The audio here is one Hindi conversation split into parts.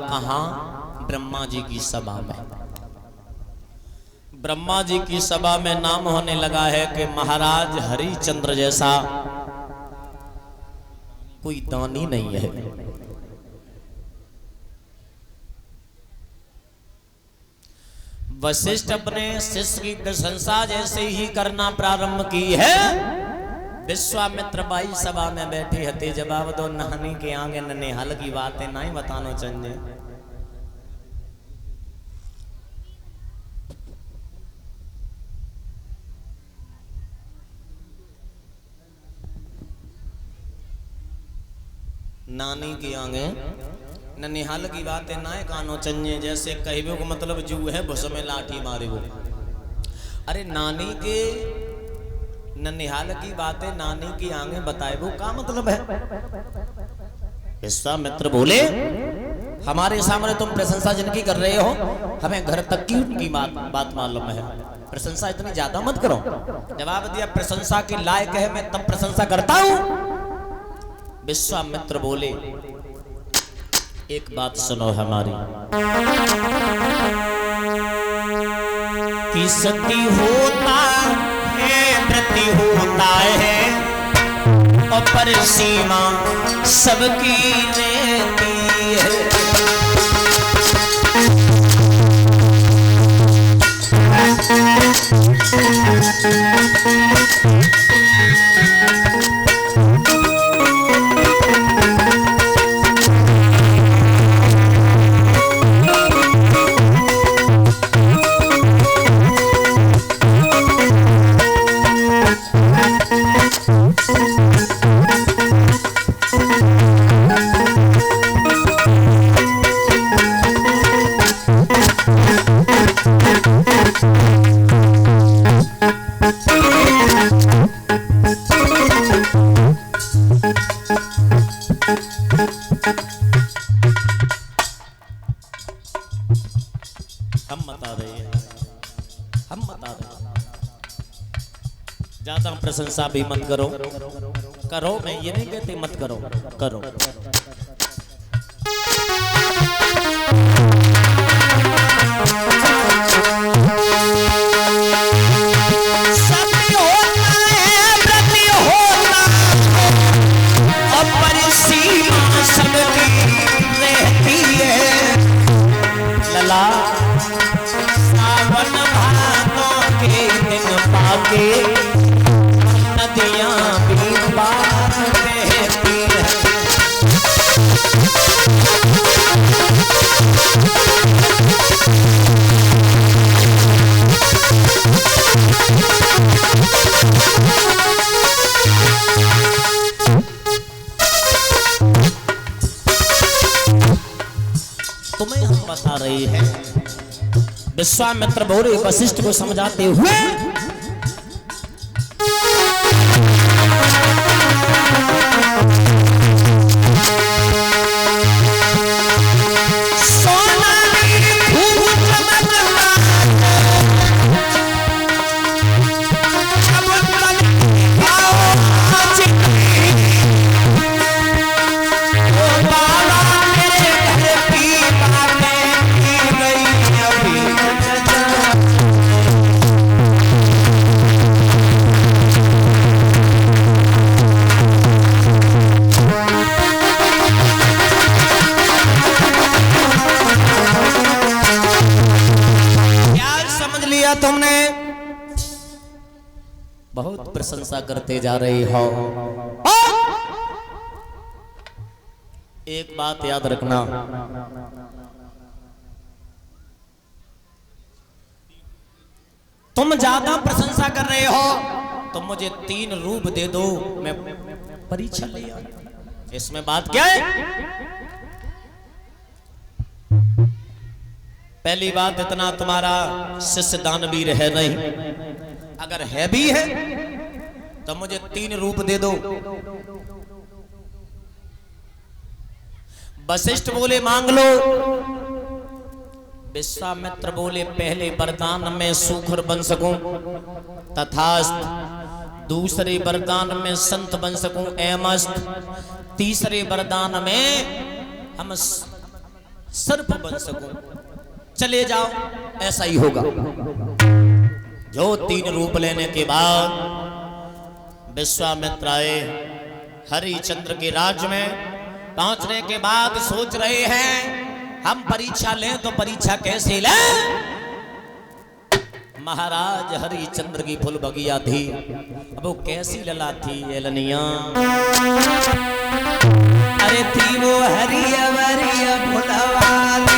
कहां? ब्रह्मा जी की सभा में। ब्रह्मा जी की सभा में नाम होने लगा है कि महाराज हरिश्चंद्र जैसा कोई दानी नहीं है। वशिष्ठ अपने शिष्य की प्रशंसा जैसे ही करना प्रारंभ की है, विश्वामित्र बाई सभा में बैठे हते जवाब दो नहनी के आगे ननिहाल की बातें नहीं बतानो चाहिए। नानी के आगे ननिहाल की बातें ना कानो चाहिए। जैसे कहबे को मतलब जू है भुस में लाठी मारे वो। अरे नानी के ननिहाल की बातें नानी की आगे बताए वो का मतलब है? विश्वामित्र बोले हमारे सामने तुम प्रशंसा जिनकी कर रहे हो, हमें घर तक की उनकी बात मालूम है, प्रशंसा इतनी ज्यादा मत करो। जवाब दिया प्रशंसा के लायक है मैं तब प्रशंसा करता हूं। विश्वामित्र बोले एक बात सुनो हमारी, कि सती होता है प्रति होता है और पर सीमा सबकी रहती है। ज्यादा प्रशंसा भी मत करो, करो मैं ये नहीं कहती मत करो, करो। सावन भादों के दिन पाके नदियां भी पार बहती हैं। तुम्हें हम बता रहे हैं, विश्वामित्र बोले वशिष्ठ को समझाते हुए, तुमने बहुत प्रशंसा करते जा रहे हो। एक बात याद रखना, तुम ज्यादा प्रशंसा कर रहे हो तो मुझे 3 रूप दे दो, मैं परीक्षा लिया। इसमें बात क्या है? पहली बात, इतना तुम्हारा शिष्य दानवीर है नहीं, अगर है भी है तो मुझे 3 रूप दे दो। वशिष्ठ बोले मांग लो। विश्वामित्र बोले पहले वरदान में सूखर बन सकूं तथास्तु, दूसरे वरदान में संत बन सकूं एमस्त, तीसरे वरदान में हम सर्प बन सकूं, चले जाओ, ऐसा ही होगा। जो 3 रूप लेने के बाद विश्वामित्र आए, हरिश्चंद्र के राज्य में पहुंचने के बाद सोच रहे हैं हम परीक्षा लें तो परीक्षा कैसे लें। महाराज हरिश्चंद्र की फुल बगिया थी, अब वो कैसी लला थी एलनिया, अरे थी वो हरिया वरिया फुलवाली।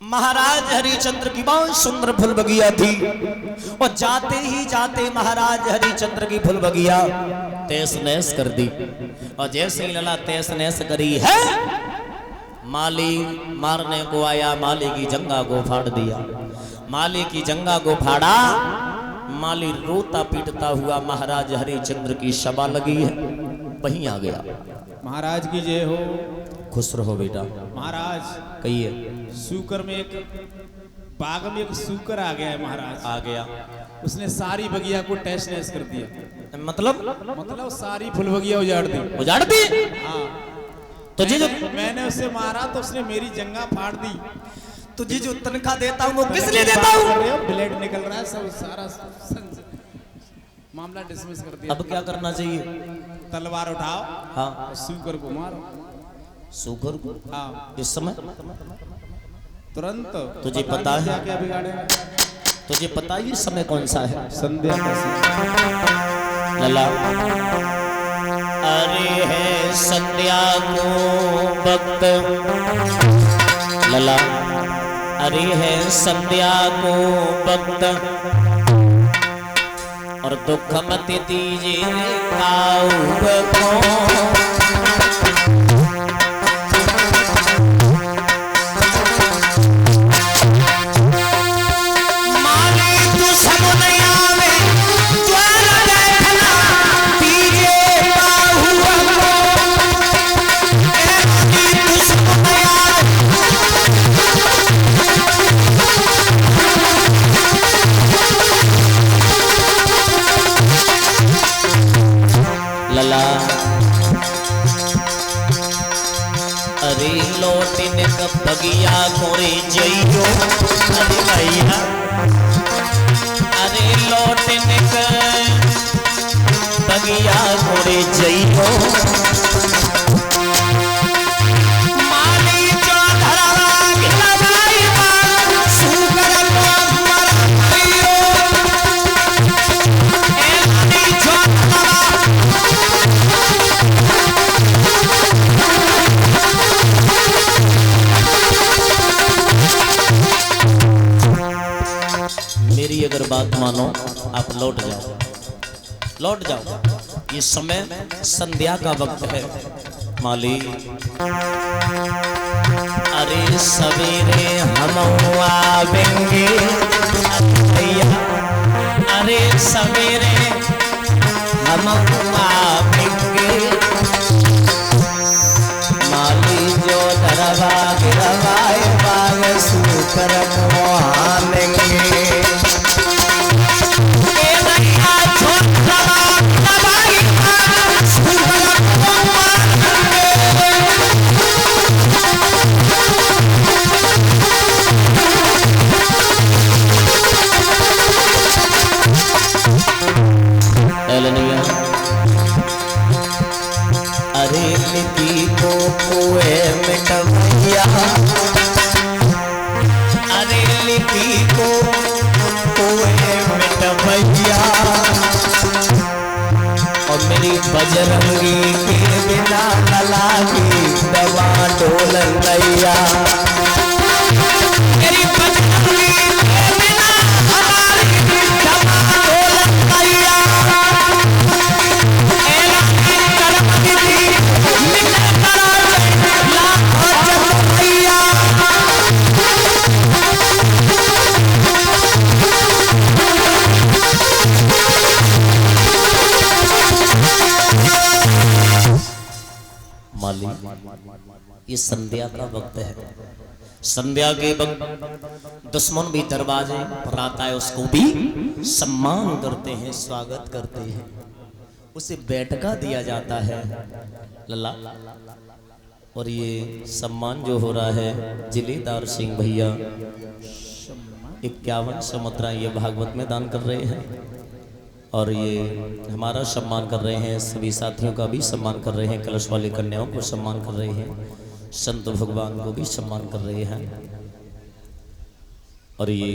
महाराज हरिश्चंद्र की बहुत सुंदर फुल बगिया थी और जाते ही जाते महाराज हरिश्चंद्र की फुल बगिया तहस नहस कर दी। और जैसे ही लला तहस नहस करी है, माली मारने को आया, माली की जंगा को फाड़ दिया। माली की जंगा को फाड़ा, माली रोता पीटता हुआ महाराज हरिश्चंद्र की शबा लगी है, वहीं आ गया। महाराज की जय हो। खुश रहो बेटा। महाराज कहिए। सूकर में एक बाग में एक सूकर आ गया है महाराज। आ गया। उसने सारी बगिया को टैस नैस कर दिया। मतलब सारी फुल बगिया उजाड़ दी। उजाड़ दी? हाँ। तुझे जो मैंने उसे मारा तो उसने मेरी जंगा फाड़ दी। तुझे जो तनख्वाह देता हूँ वो किस लिए देता हूँ? ब्लेड निकल रहा है, सब सारा मामला डिसमिस कर दिया। अब क्या करना चाहिए? तलवार उठाओ। हाँ। सूकर को मारो। सूकर को? हाँ। इस समय तुरंत। तुझे पता है क्या बिगाड़ेगा? तुझे पता है ये समय कौन सा है? संध्या का समय। लला, अरे है संध्या को वक्त, लला अरे है संध्या को वक्त, और दुख मत दीजिए काऊ को। लला अरे लौटिन का बगिया कोरे जइयो, अरे भैया अरे लौटिन का बगिया कोरे जइयो। मेरी अगर बात मानो, आप लौट जाओ, लौट जाओ। ये समय संध्या का वक्त है। माली अरे सवेरे हम आवेंगे, भैया अरे सवेरे हम आवेंगे। माली जो धरवा गिरवाए बाग सूकर मोहानेंगे। अरे लिपि को कुए मिटवैया, अरे लिपि को कुए मिटवैया, और मेरी बजरंगी के बिना लला की दवा डोलन नैया, मेरी बजरंगी के बिना लला की दवा डोलन नैया, ये संध्या का वक्त है। संध्या के वक्त दुश्मन भी दरवाजे पर आता है, उसको भी सम्मान करते हैं, स्वागत करते हैं, उसे बैठका दिया जाता है लल्ला। और ये सम्मान जो हो रहा है जिलेदार सिंह भैया 51 मुद्रा ये भागवत में दान कर रहे हैं, और ये हमारा सम्मान कर रहे हैं, सभी साथियों का भी सम्मान कर रहे हैं, कलश वाली कन्याओं को सम्मान कर रहे हैं, संत भगवान को भी सम्मान कर रहे हैं। और ये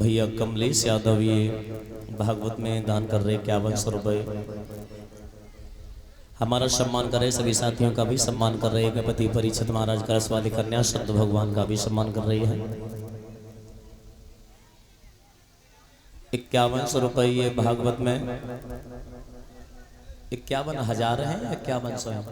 भैया कमलेश यादव ये भागवत में दान कर रहे 51 रुपये, हमारा सम्मान कर रहे, सभी साथियों का भी सम्मान कर रहे हैं। गणपति परीक्षित महाराज कलश वाली कन्या संत भगवान का भी सम्मान कर रही है। 51 रुपये ये भागवत में 51,000 है, 5100 है।